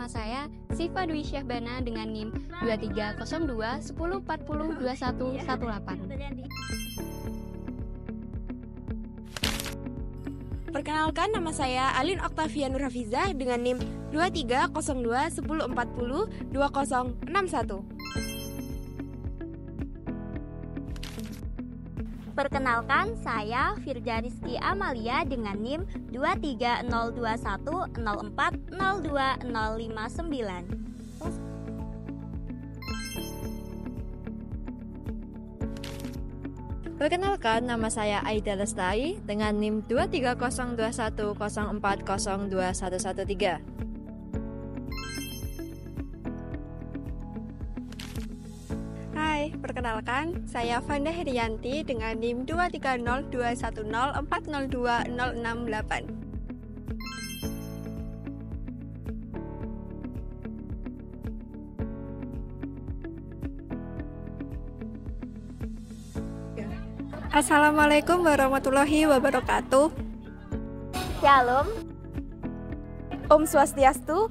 nama saya Siva Dwi Syahbana dengan NIM 2302 10 40 21 18. Perkenalkan, nama saya Alin Oktavia Nurhafizah dengan NIM 2302 10 40 2061. Perkenalkan, saya Firja Rizky Amalia dengan NIM 23021 04 02 059. Perkenalkan, nama saya Aida Lestari dengan NIM 23021 04 02 113. Hai, perkenalkan, saya Vanda Herianti dengan NIM 230210 402 068. Assalamualaikum warahmatullahi wabarakatuh. Shalom. Om Swastiastu.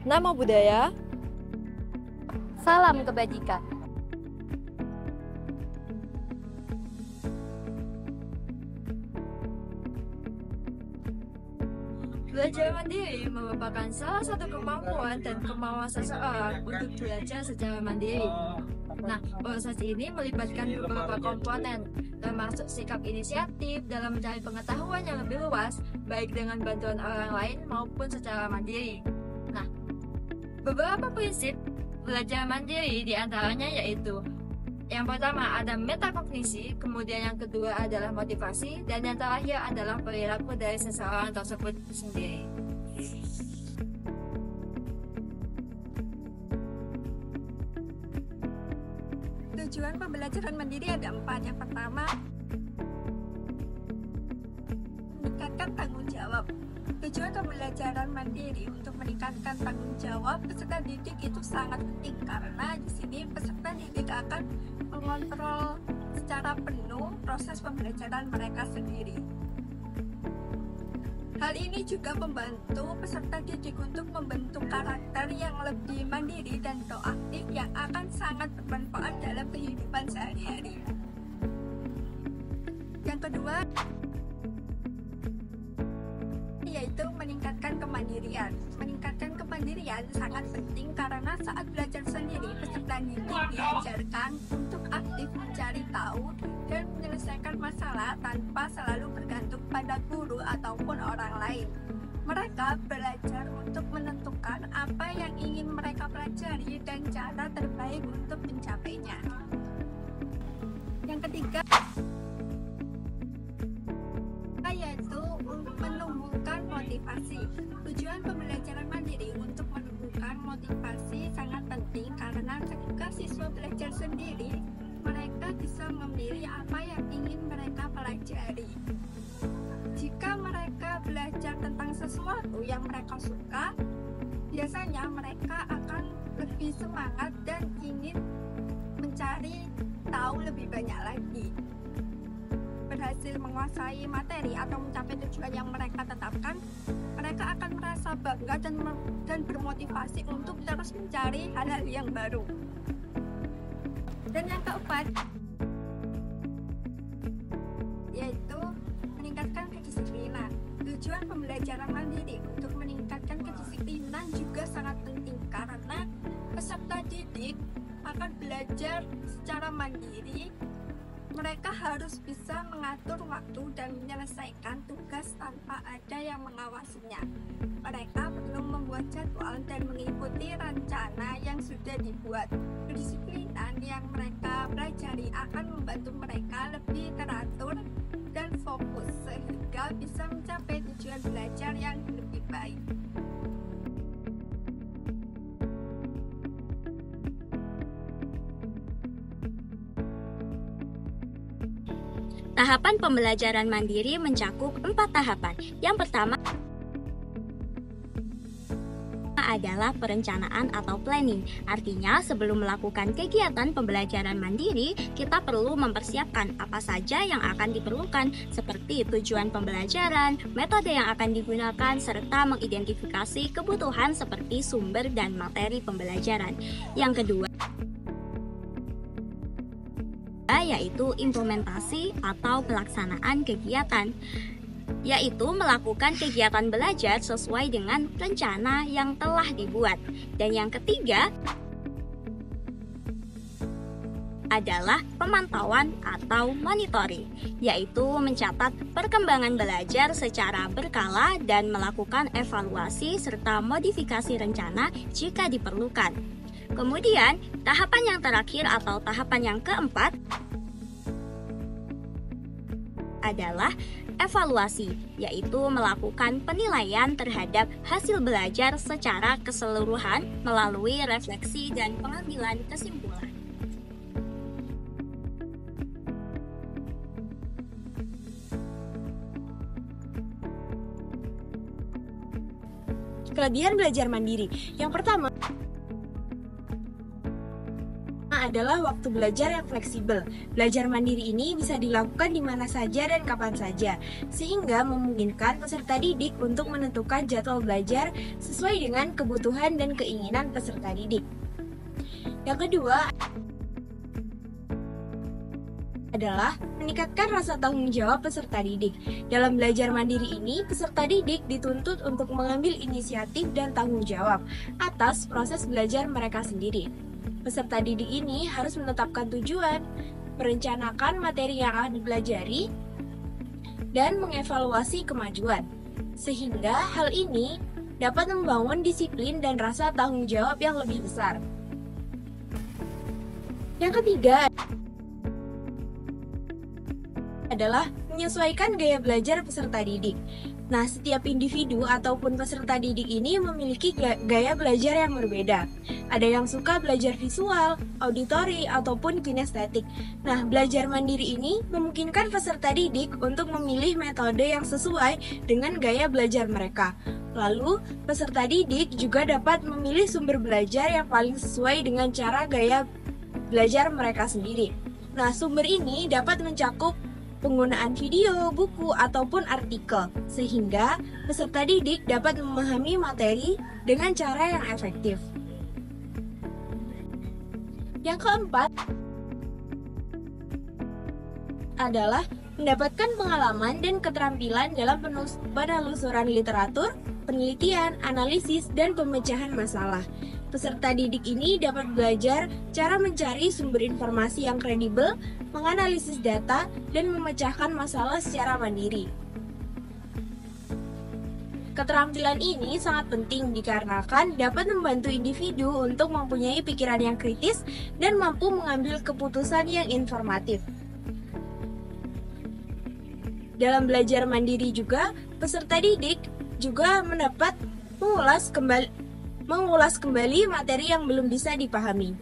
Nama budaya. Salam kebajikan. Belajar mandiri merupakan salah satu kemampuan dan kemauan seseorang untuk belajar secara mandiri. Nah, proses ini melibatkan beberapa komponen, termasuk sikap inisiatif dalam mencari pengetahuan yang lebih luas, baik dengan bantuan orang lain maupun secara mandiri. Nah, beberapa prinsip belajar mandiri diantaranya yaitu: yang pertama ada metakognisi, kemudian yang kedua adalah motivasi, dan yang terakhir adalah perilaku dari seseorang tersebut sendiri. Tujuan pembelajaran mandiri ada 4. Yang pertama, meningkatkan tanggung jawab. Tujuan pembelajaran mandiri untuk meningkatkan tanggung jawab peserta didik itu sangat penting, karena di sini peserta didik akan mengontrol secara penuh proses pembelajaran mereka sendiri. Hal ini juga membantu peserta didik untuk membentuk karakter yang lebih mandiri dan proaktif yang akan sangat bermanfaat dalam kehidupan sehari-hari. Yang kedua, yaitu meningkatkan kemandirian. Meningkatkan kemandirian sangat penting karena saat belajar sendiri, peserta didik diajarkan untuk aktif mencari tahu dan menyelesaikan masalah tanpa selalu bergantung pada guru ataupun orang lain. Mereka belajar untuk menentukan apa yang ingin mereka pelajari dan cara terbaik untuk mencapainya. Yang ketiga, yaitu menumbuhkan motivasi. Tujuan pembelajaran mandiri untuk menumbuhkan motivasi sangat penting karena ketika siswa belajar sendiri, mereka bisa memilih apa yang ingin mereka pelajari. Jika mereka belajar tentang sesuatu yang mereka suka, biasanya mereka akan lebih semangat dan ingin mencari tahu lebih banyak lagi. Berhasil menguasai materi atau mencapai tujuan yang mereka tetapkan, mereka akan merasa bangga dan bermotivasi untuk terus mencari hal-hal yang baru. Dan yang keempat, yaitu meningkatkan kedisiplinan. Tujuan pembelajaran mandiri untuk meningkatkan kedisiplinan juga sangat penting karena peserta didik akan belajar secara mandiri. Mereka harus bisa mengatur waktu dan menyelesaikan tugas tanpa ada yang mengawasinya. Mereka perlu membuat jadwal dan mengikuti rencana yang sudah dibuat. Kedisiplinan yang mereka pelajari akan membantu mereka lebih teratur dan fokus sehingga bisa mencapai tujuan belajar yang lebih baik. Tahapan pembelajaran mandiri mencakup 4 tahapan. Yang pertama adalah perencanaan atau planning. Artinya, sebelum melakukan kegiatan pembelajaran mandiri, kita perlu mempersiapkan apa saja yang akan diperlukan, seperti tujuan pembelajaran, metode yang akan digunakan, serta mengidentifikasi kebutuhan seperti sumber dan materi pembelajaran. Yang kedua, yaitu implementasi atau pelaksanaan kegiatan, yaitu melakukan kegiatan belajar sesuai dengan rencana yang telah dibuat. Dan yang ketiga adalah pemantauan atau monitoring, yaitu mencatat perkembangan belajar secara berkala dan melakukan evaluasi serta modifikasi rencana jika diperlukan. Kemudian, tahapan yang terakhir atau tahapan yang keempat adalah evaluasi, yaitu melakukan penilaian terhadap hasil belajar secara keseluruhan melalui refleksi dan pengambilan kesimpulan. Kelebihan belajar mandiri. Yang pertama adalah waktu belajar yang fleksibel. Belajar mandiri ini bisa dilakukan di mana saja dan kapan saja, sehingga memungkinkan peserta didik untuk menentukan jadwal belajar sesuai dengan kebutuhan dan keinginan peserta didik. Yang kedua adalah meningkatkan rasa tanggung jawab peserta didik. Dalam belajar mandiri ini, peserta didik dituntut untuk mengambil inisiatif dan tanggung jawab atas proses belajar mereka sendiri. Peserta didik ini harus menetapkan tujuan, merencanakan materi yang akan dipelajari, dan mengevaluasi kemajuan. Sehingga hal ini dapat membangun disiplin dan rasa tanggung jawab yang lebih besar. Yang ketiga adalah menyesuaikan gaya belajar peserta didik. Nah, setiap individu ataupun peserta didik ini memiliki gaya belajar yang berbeda. Ada yang suka belajar visual, auditori, ataupun kinestetik. Nah, belajar mandiri ini memungkinkan peserta didik untuk memilih metode yang sesuai dengan gaya belajar mereka. Lalu, peserta didik juga dapat memilih sumber belajar yang paling sesuai dengan cara gaya belajar mereka sendiri. Nah, sumber ini dapat mencakup penggunaan video, buku, ataupun artikel, sehingga peserta didik dapat memahami materi dengan cara yang efektif. Yang keempat adalah mendapatkan pengalaman dan keterampilan dalam penelusuran literatur, penelitian, analisis, dan pemecahan masalah. Peserta didik ini dapat belajar cara mencari sumber informasi yang kredibel, menganalisis data, dan memecahkan masalah secara mandiri. Keterampilan ini sangat penting dikarenakan dapat membantu individu untuk mempunyai pikiran yang kritis dan mampu mengambil keputusan yang informatif. Dalam belajar mandiri juga, peserta didik juga mendapat mengulas kembali materi yang belum bisa dipahami.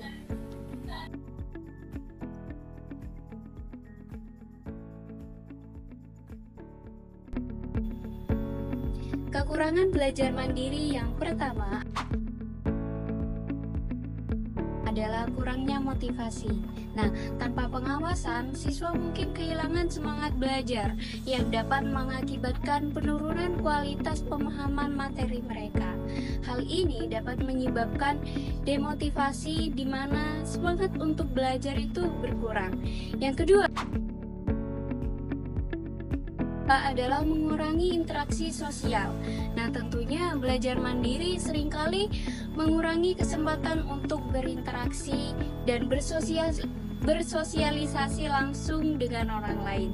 Kekurangan belajar mandiri yang pertama adalah kurangnya motivasi. Nah, tanpa pengawasan, siswa mungkin kehilangan semangat belajar yang dapat mengakibatkan penurunan kualitas pemahaman materi mereka. Hal ini dapat menyebabkan demotivasi di mana semangat untuk belajar itu berkurang. Yang kedua adalah mengurangi interaksi sosial. Nah, tentunya belajar mandiri seringkali mengurangi kesempatan untuk berinteraksi dan bersosialisasi langsung dengan orang lain,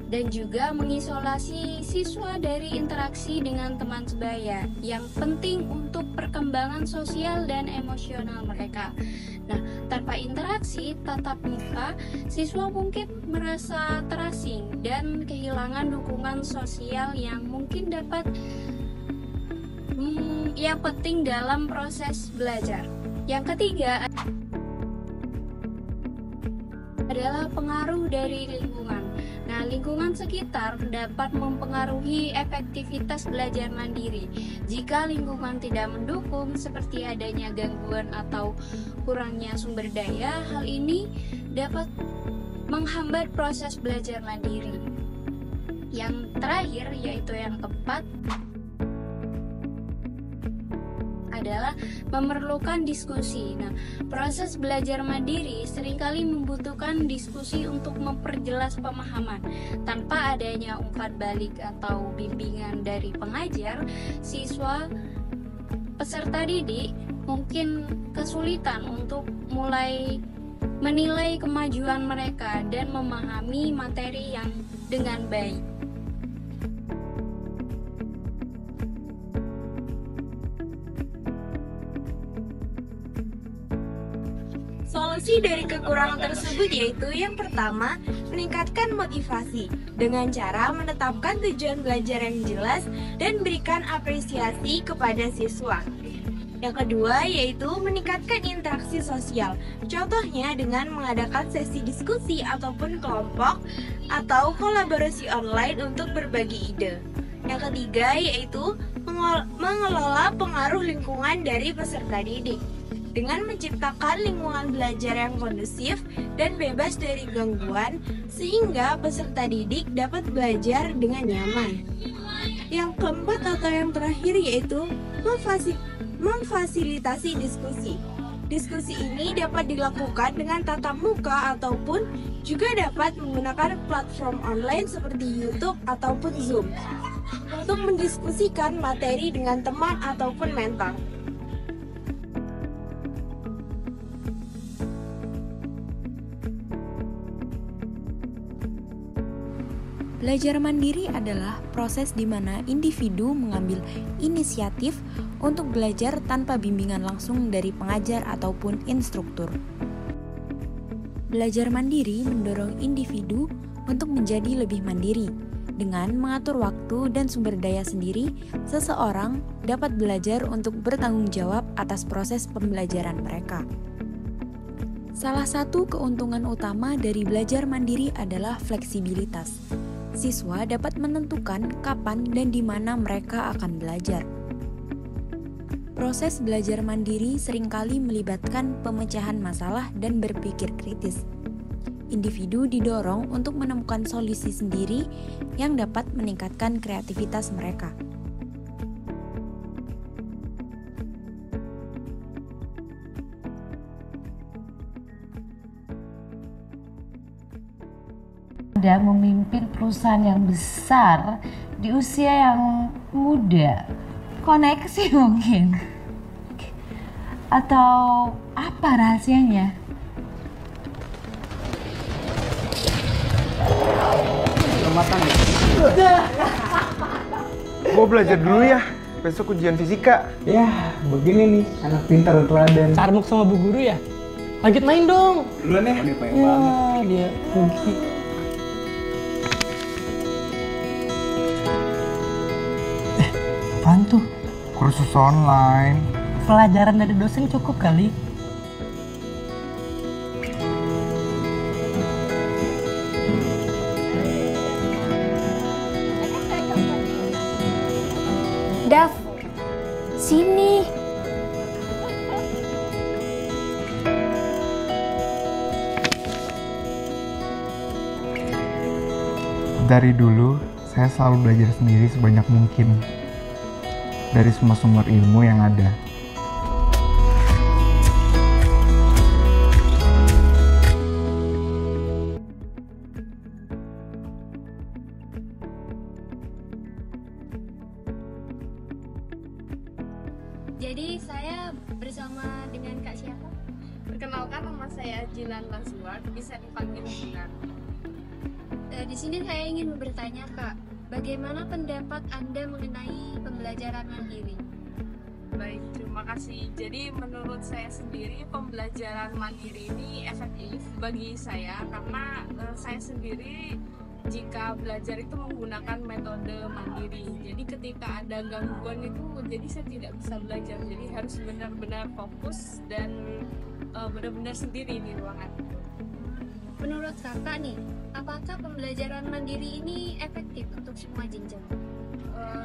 dan juga mengisolasi siswa dari interaksi dengan teman sebaya yang penting untuk perkembangan sosial dan emosional mereka. Nah, tanpa interaksi tatap muka, siswa mungkin merasa terasing dan kehilangan dukungan sosial yang mungkin dapat yang penting dalam proses belajar. Yang ketiga adalah pengaruh dari lingkungan. Nah, Nah, lingkungan sekitar dapat mempengaruhi efektivitas belajar mandiri. Jika lingkungan tidak mendukung, seperti adanya gangguan atau kurangnya sumber daya, hal ini dapat menghambat proses belajar mandiri. Yang terakhir, yaitu yang keempat, adalah memerlukan diskusi. Nah, proses belajar mandiri seringkali membutuhkan diskusi untuk memperjelas pemahaman. Tanpa adanya umpan balik atau bimbingan dari pengajar, siswa peserta didik mungkin kesulitan untuk mulai menilai kemajuan mereka dan memahami materi yang dengan baik. Solusi dari kekurangan tersebut yaitu yang pertama, meningkatkan motivasi dengan cara menetapkan tujuan belajar yang jelas dan berikan apresiasi kepada siswa. Yang kedua yaitu meningkatkan interaksi sosial, contohnya dengan mengadakan sesi diskusi ataupun kelompok atau kolaborasi online untuk berbagi ide. Yang ketiga yaitu mengelola pengaruh lingkungan dari peserta didik dengan menciptakan lingkungan belajar yang kondusif dan bebas dari gangguan sehingga peserta didik dapat belajar dengan nyaman. Yang keempat atau yang terakhir yaitu memfasilitasi diskusi. Diskusi ini dapat dilakukan dengan tatap muka ataupun juga dapat menggunakan platform online seperti YouTube ataupun Zoom untuk mendiskusikan materi dengan teman ataupun mentor. Belajar mandiri adalah proses di mana individu mengambil inisiatif untuk belajar tanpa bimbingan langsung dari pengajar ataupun instruktur. Belajar mandiri mendorong individu untuk menjadi lebih mandiri. Dengan mengatur waktu dan sumber daya sendiri, seseorang dapat belajar untuk bertanggung jawab atas proses pembelajaran mereka. Salah satu keuntungan utama dari belajar mandiri adalah fleksibilitas. Siswa dapat menentukan kapan dan di mana mereka akan belajar. Proses belajar mandiri seringkali melibatkan pemecahan masalah dan berpikir kritis. Individu didorong untuk menemukan solusi sendiri yang dapat meningkatkan kreativitas mereka. Anda memimpin perusahaan yang besar di usia yang muda, koneksi mungkin, atau apa rahasianya? Gue belajar dulu ya, besok ujian fisika. Ya, begini nih, anak pintar dan teladan. Carmuk sama bu guru ya? Lanjut main dong. Duluan ya. Ini pengen banget. Dia pergi. Apaan tuh? Kursus online. Pelajaran dari dosen cukup kali. Dav, sini. Dari dulu, saya selalu belajar sendiri sebanyak mungkin dari semua sumber ilmu yang ada. Jadi saya bersama dengan Kak siapa? Perkenalkan, nama saya Jinan Lanswar, bisa dipanggil Jinan. Di sini saya ingin bertanya Kak, bagaimana pendapat Anda mengenai pembelajaran mandiri? Baik, terima kasih. Jadi menurut saya sendiri pembelajaran mandiri ini efektif bagi saya karena saya sendiri jika belajar itu menggunakan metode mandiri. Jadi ketika ada gangguan itu jadi saya tidak bisa belajar. Jadi harus benar-benar fokus dan benar-benar sendiri di ruangan. Menurut Kakak nih, apakah pembelajaran mandiri ini efektif untuk semua jenjang?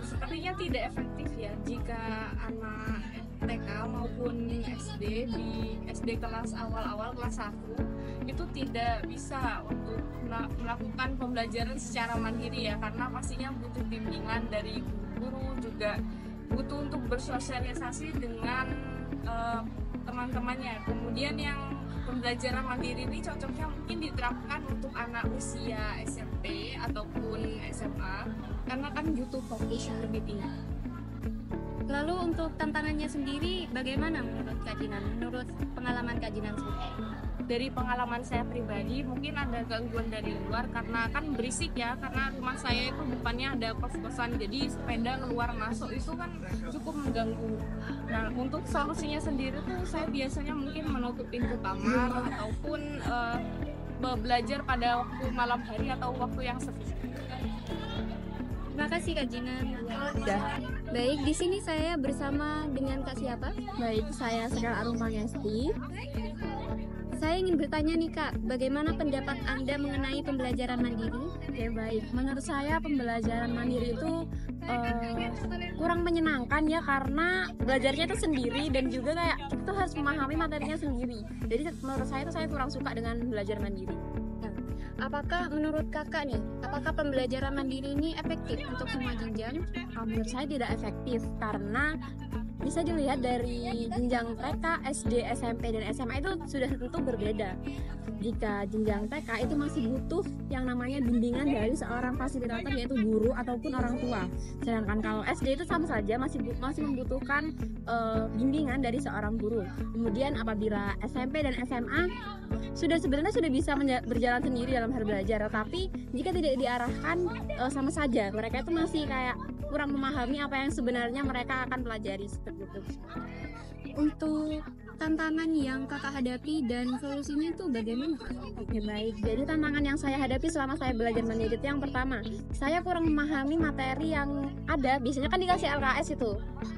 Sepertinya tidak efektif ya jika anak TK maupun SD di SD kelas awal-awal kelas 1 itu tidak bisa untuk melakukan pembelajaran secara mandiri ya, karena pastinya butuh bimbingan dari guru, juga butuh untuk bersosialisasi dengan teman-temannya. Kemudian yang pembelajaran mandiri ini cocoknya mungkin diterapkan untuk anak usia SMP ataupun SMA karena kan butuh fokus lebih tinggi. Lalu untuk tantangannya sendiri bagaimana menurut Kak Jinan? Menurut pengalaman Kak Jinan sendiri? Dari pengalaman saya pribadi mungkin ada gangguan dari luar karena kan berisik ya, karena rumah saya itu depannya ada kos-kosan, jadi sepeda keluar masuk itu kan cukup mengganggu. Nah, untuk solusinya sendiri tuh saya biasanya mungkin menutup pintu kamar ataupun belajar pada waktu malam hari atau waktu yang sepi. Terima kasih Kak Jinan. Baik, di sini saya bersama dengan Kak siapa? Baik, saya Sekar Arumangesti. Saya ingin bertanya nih Kak, bagaimana pendapat Anda mengenai pembelajaran mandiri? Oke, baik. Menurut saya pembelajaran mandiri itu kurang menyenangkan ya, karena belajarnya itu sendiri dan juga kayak kita tuh harus memahami materinya sendiri. Jadi menurut saya itu saya kurang suka dengan belajar mandiri. Apakah menurut kakak nih, apakah pembelajaran mandiri ini efektif untuk semua jenjang? Menurut saya tidak efektif karena bisa dilihat dari jenjang TK, SD, SMP, dan SMA itu sudah tentu berbeda. Jika jenjang TK itu masih butuh yang namanya bimbingan dari seorang fasilitator yaitu guru ataupun orang tua. Sedangkan kalau SD itu sama saja masih membutuhkan bimbingan dari seorang guru. Kemudian apabila SMP dan SMA sebenarnya sudah bisa berjalan sendiri dalam hal belajar, tapi jika tidak diarahkan sama saja mereka itu masih kayak kurang memahami apa yang sebenarnya mereka akan pelajari seperti itu. Untuk tantangan yang kakak hadapi dan solusinya itu bagaimana? Oke, baik. Jadi tantangan yang saya hadapi selama saya belajar mandiri itu yang pertama, saya kurang memahami materi yang ada. Biasanya kan dikasih LKS itu.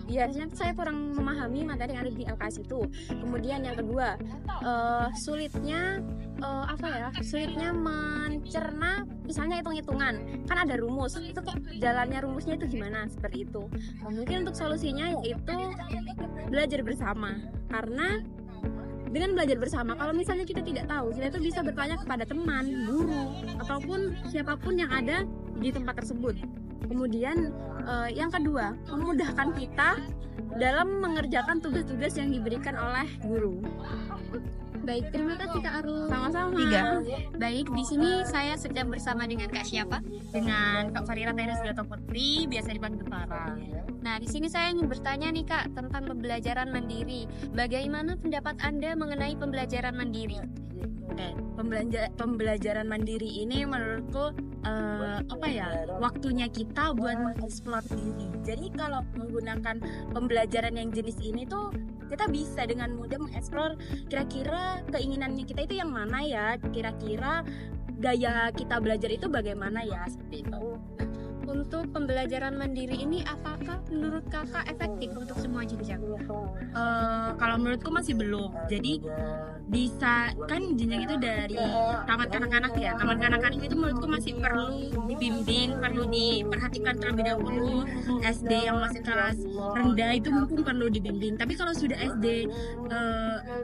Biasanya saya kurang memahami materi yang ada di LKS itu. Kemudian yang kedua, sulitnya mencerna misalnya hitung-hitungan, kan ada rumus itu kok jalannya rumusnya itu gimana, seperti itu. Mungkin untuk solusinya yaitu belajar bersama, karena dengan belajar bersama kalau misalnya kita tidak tahu, kita itu bisa bertanya kepada teman, guru, ataupun siapapun yang ada di tempat tersebut. Kemudian yang kedua, memudahkan kita dalam mengerjakan tugas-tugas yang diberikan oleh guru. Baik, terima kasih Kak Arul. Sama-sama. Baik, di sini saya sedang bersama dengan Kak siapa? Dengan Kak Farira Teres Gatot Putri, biasa dipanggil Farah. Nah, di sini saya ingin bertanya nih Kak tentang pembelajaran mandiri. Bagaimana pendapat Anda mengenai pembelajaran mandiri? Pembelajaran mandiri ini menurutku waktunya kita buat mengeksplor diri. Jadi kalau menggunakan pembelajaran yang jenis ini tuh kita bisa dengan mudah mengeksplor kira-kira keinginannya kita itu yang mana ya, kira-kira gaya kita belajar itu bagaimana ya, seperti itu. Untuk pembelajaran mandiri ini apakah menurut kakak efektif untuk semua jenjang? Kalau menurutku masih belum. Jadi bisa kan jenjang itu dari taman kanak-kanak ya. Taman kanak-kanak itu menurutku masih perlu dibimbing, perlu diperhatikan terlebih dahulu. SD yang masih kelas rendah itu mungkin perlu dibimbing. Tapi kalau sudah SD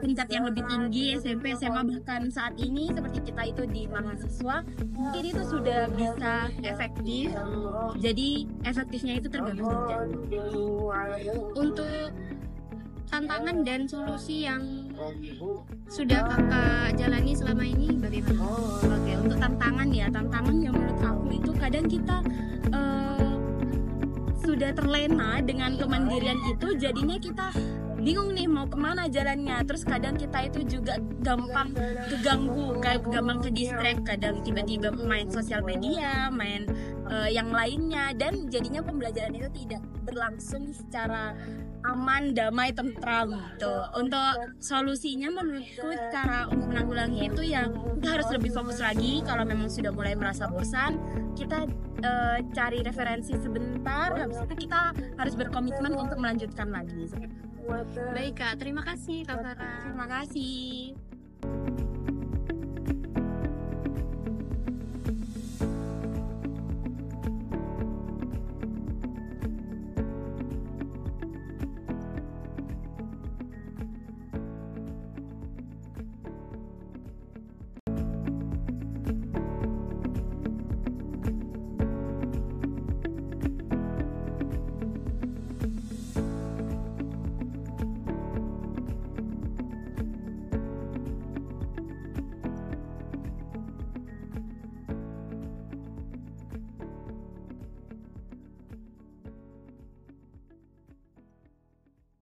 tingkat yang lebih tinggi, SMP, SMA, bahkan saat ini seperti kita itu di mahasiswa, mungkin itu sudah bisa efektif. Jadi efektifnya itu tergantung jenjang. Untuk tantangan dan solusi yang sudah kakak jalani selama ini bagaimana? Oke, untuk tantangan yang menurut aku itu kadang kita sudah terlena dengan kemandirian itu, jadinya kita bingung nih mau kemana jalannya. Terus kadang kita itu juga gampang keganggu, kayak gampang ke distract, kadang tiba-tiba main sosial media, main yang lainnya, dan jadinya pembelajaran itu tidak berlangsung secara aman, damai, tentram gitu. Untuk solusinya menurutku cara untuk menanggulangi itu ya kita harus lebih fokus lagi. Kalau memang sudah mulai merasa bosan, kita cari referensi sebentar, habis itu kita harus berkomitmen untuk melanjutkan lagi. Baik Kak, terima kasih Kak Farah. Terima kasih.